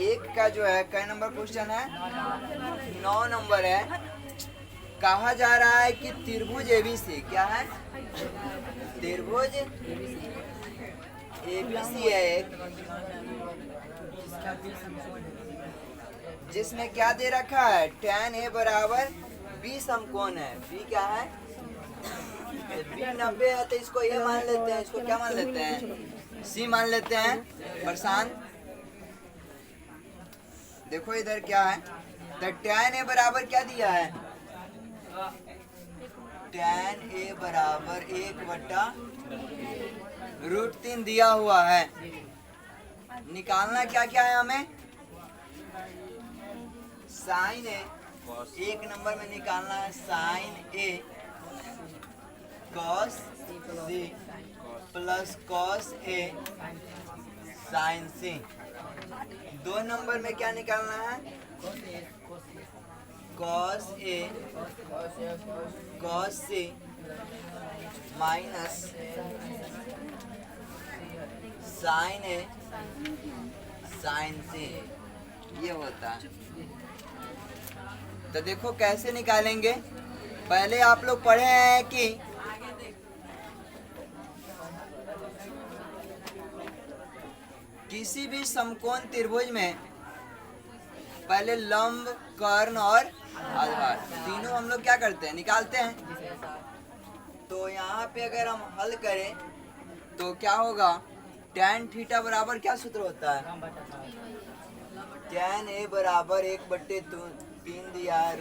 एक का जो है कई नंबर क्वेश्चन है 9 नंबर है। कहा जा रहा है कि त्रिभुज एबीसी क्या है, त्रिभुज एबीसी है एक, जिसमें क्या दे रखा है tan a बराबर 20 समकोण है। b क्या है, b 90 है, तो इसको ये मान लेते हैं, इसको क्या मान लेते हैं, c मान लेते हैं। प्रशांत देखो इधर क्या है, तो tan a बराबर क्या दिया है, tan a बराबर 1/√3 दिया हुआ है। निकालना क्या क्या है हमें, साइन ए, एक नंबर में निकालना है sign A cos C plus cos A sign C. 2 number में क्या निकालना है, cos A cos C minus sign A sign सी, ये होता है। तो देखो कैसे निकालेंगे, पहले आप लोग पढ़े हैं कि किसी भी समकोण त्रिभुज में पहले लंब, कर्ण और आधार तीनों हम लोग क्या करते हैं, निकालते हैं। तो यहाँ पे अगर हम हल करें तो क्या होगा, tan थीटा बराबर क्या सूत्र होता है, tan a बराबर 1/3 दिया है।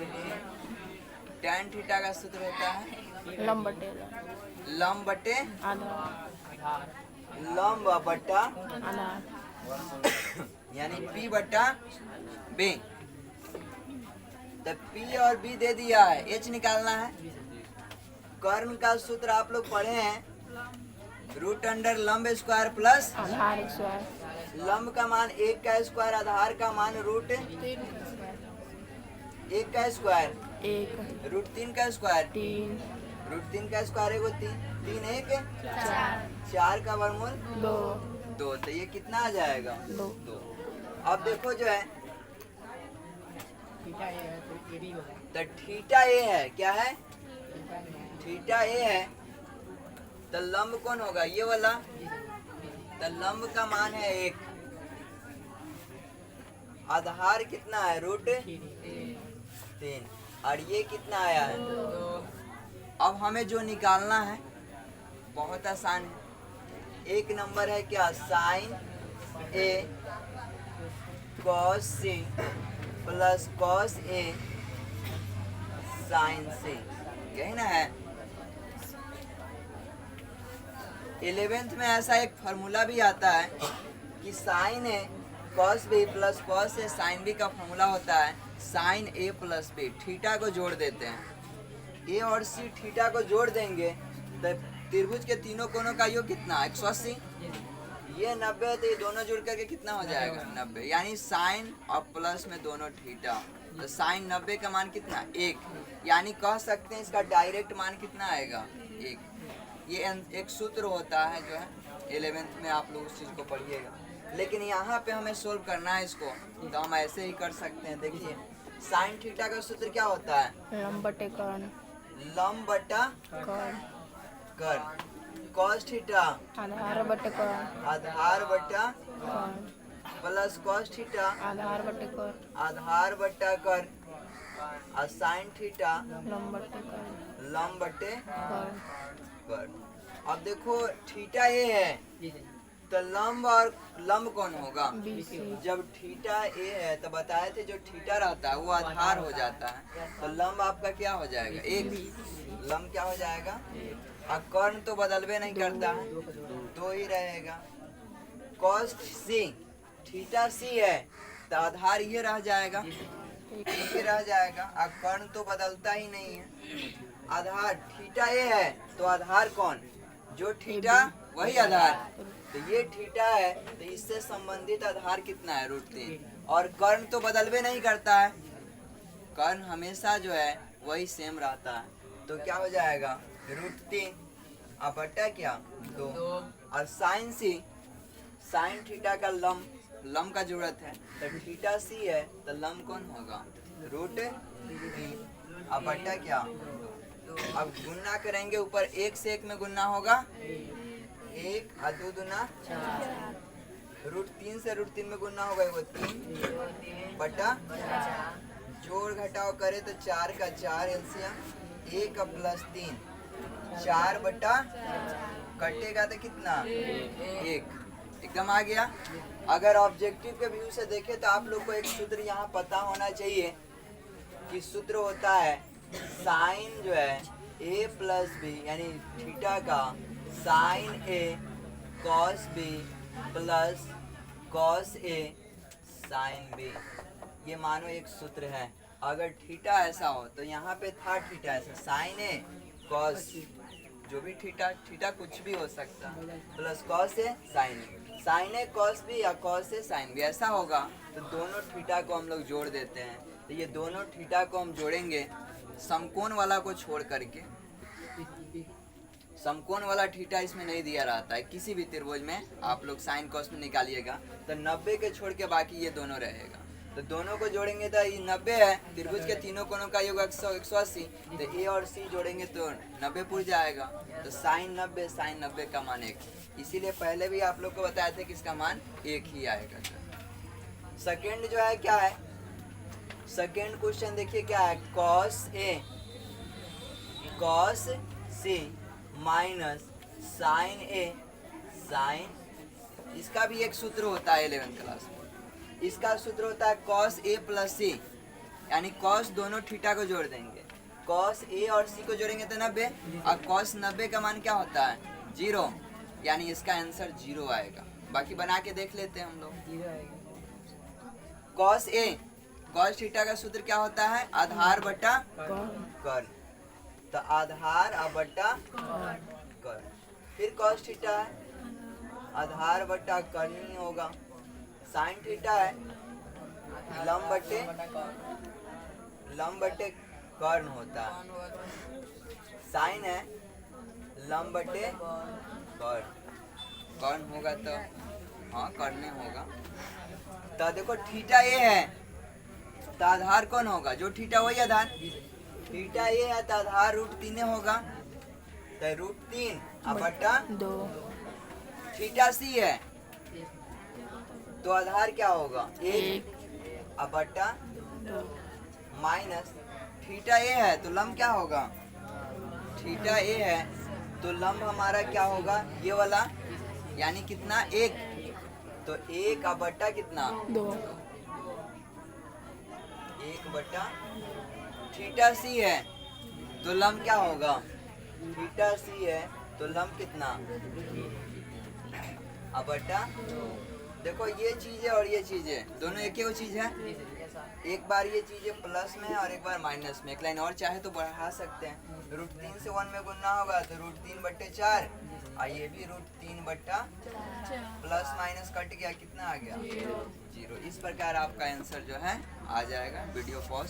tan थीटा का सूत्र होता है लंब बटे लंब बटा यानी p बटा b। तो p और b दे दिया है, h निकालना है। कर्ण का सूत्र आप लोग पढ़े हैं, √अंडर लंब स्क्वायर प्लस आधार स्क्वायर, लंब का मान 1 का स्क्वायर, आधार का मान √1 का स्क्वायर, 1 √3 का स्क्वायर, 3 √3 का स्क्वायर एगो 3 1 4 का वर्गमूल 2 2। तो ये कितना आ जाएगा, 2। 2। अब देखो जो है तो थीटा ए है, क्या है, थीटा ए है, तो लंब कौन होगा, ये वाला। तो लंब का मान है 1, आधार कितना है √3, और ये कितना आया है। अब हमें जो निकालना है बहुत आसान है। एक नंबर है क्या, sign A cos C plus cos A sign सी, यही ना है। 11th में ऐसा एक फार्मूला भी आता है कि sign A cos B plus cos A sine B का फार्मूला होता है साइन ए प्लस बी। थीटा को जोड़ देते हैं, ए और सी थीटा को जोड़ देंगे तो त्रिभुज के तीनों कोनों का योग कितना, 180, ये 90, तो ये दोनों जुड़ करके कितना हो जाएगा 90, यानी साइन और प्लस में दोनों थीटा। तो साइन 90 का मान कितना, 1, यानी कह सकते हैं इसका डायरेक्ट मान कितना आएगा, 1। ये एक सूत्र होता है जो है 11th में आप लोग उस चीज़ को पढ़िएगा। लेकिन यहाँ पे हमें सोल्व करना है इसको, तो हम ऐसे ही कर सकते हैं। देखिए साइन थीटा का सूत्र क्या होता है, लंब बटे कर्ण, लंब बटा कर्ण, कॉस थीटा आधार बटे कर्ण, आधार बटा कर्ण, प्लस कॉस थीटा आधार बटे कर्ण, आधार बटा कर्ण, और साइन थीटा लंब बटे कर्ण, लंब बटे कर्ण। कर्ण। अब देखो थीटा ए है, तो लंब और लंब कौन होगा, BC, जब थीटा ए है तो बताए थे जो थीटा रहता है वो आधार हो जाता है, तो लंब आपका क्या हो जाएगा, 1, लंब क्या हो जाएगा, और कर्ण तो बदलवे नहीं करता है, 2 ही रहेगा। कॉस सी, थीटा सी है तो आधार ये रह जाएगा, ये रह जाएगा, और कर्ण तो बदलता ही नहीं है। आधार थीटा ए है तो आधार कौन, जो थीटा वही आधार, तो ये थीटा है तो इससे संबंधित आधार कितना है, √3, और कर्ण तो बदलवे नहीं करता है, कर्ण हमेशा जो है वही सेम रहता है। तो क्या हो जाएगा, √3 अब बटा क्या 2, और साइन सी, साइन थीटा का लम का जरूरत है, तो थीटा सी है तो लम कौन होगा? रूट 3 अब बट्टा क्या? अब गुना करेंगे, ऊपर 1 से 1 में गुना होगा 1 और 2 दूना 4, रूट 3 से रूट 3 में गुना होगा वो 3 बटा जोड़ घटाव करे तो 4 का 4 एलसीएम 1 प्लस 3 4 बटा कटेगा तो कितना? 1 एकदम आ गया। अगर ऑब्जेक्टिव के व्यू से देखें तो आप लोग को एक सूत्र यहाँ पता होना चाहिए कि सूत्र होता है साइन जो है a प्लस बी यानी थीटा का sine a cos b plus cos a sine b। ये मानो एक सूत्र है। अगर थीटा ऐसा हो तो यहाँ पे था थीटा ऐसा साइन a कॉस जो भी थीटा कुछ भी हो सकता है plus cos A sign A cos B या कॉस ए साइन बी ऐसा होगा तो दोनों थीटा को हम लोग जोड़ देते हैं। तो ये दोनों थीटा को हम जोड़ेंगे समकोण वाला को छोड़ करके। समकोण वाला थीटा इसमें नहीं दिया रहता है, किसी भी त्रिभुज में आप लोग साइन कॉस में निकालिएगा तो 90 के छोड़ के बाकी ये दोनों रहेगा। तो दोनों को जोड़ेंगे तो ये 90 है, त्रिभुज के तीनों कोणों का योग 180, तो ए और सी जोड़ेंगे तो 90 पुर जाएगा। तो साइन 90 का मान 1, इसीलिए पहले भी आप लोग को बताया था कि इसका मान 1 ही आएगा। सेकेंड जो है क्या है, सेकेंड क्वेश्चन देखिए क्या है, cos A cos C minus sign A sign, इसका भी एक सूत्र होता है 11th क्लास में। इसका सूत्र होता है कॉस ए प्लस सी, यानी कॉस दोनों थीटा को जोड़ देंगे, कॉस ए और सी को जोड़ेंगे तो 90 और कॉस 90 का मान क्या होता है 0, यानी इसका आंसर 0 आएगा। बाकी बना के देख लेते हैं हम लोग। कॉस ए कॉस थीटा का सूत्र क्या होता है आधार बटा कर्ण, तो आधार और बटा कर्ण। फिर कॉस थीटा है आधार बटा कर्ण ही होगा। साइन थीटा है लंब बटे कर्ण होता है, साइन है लंब बटे कर्ण होगा तो हाँ कर्ण होगा। तो देखो थीटा ये है तो आधार कौन होगा, जो थीटा वही आधार, थीटा ये है तो आधार रूट 3 होगा, तो रूट 3 बटा 2। थीटा सी है तो आधार क्या होगा 1 बटा 2 माइनस थीटा ए है तो लंब क्या होगा, थीटा ए है तो लंब हमारा क्या होगा ये वाला, यानी कितना 1, तो 1 बटा कितना 2। 1 बटा थीटा सी है तो लंब क्या होगा, थीटा सी है तो लंब कितना बटा। देखो ये चीज है और ये चीज है दोनों एक ही चीज है, एक बार ये चीजें प्लस में है और एक बार माइनस में, एक लाइन और चाहे तो बढ़ा सकते हैं। रूट 3 से 1 में गुना होगा तो रूट 3 बट्टे 4 और ये भी रूट 3 बट्टा प्लस माइनस कट गया कितना आ गया 0। इस प्रकार आपका आंसर जो है आ जाएगा। Video pause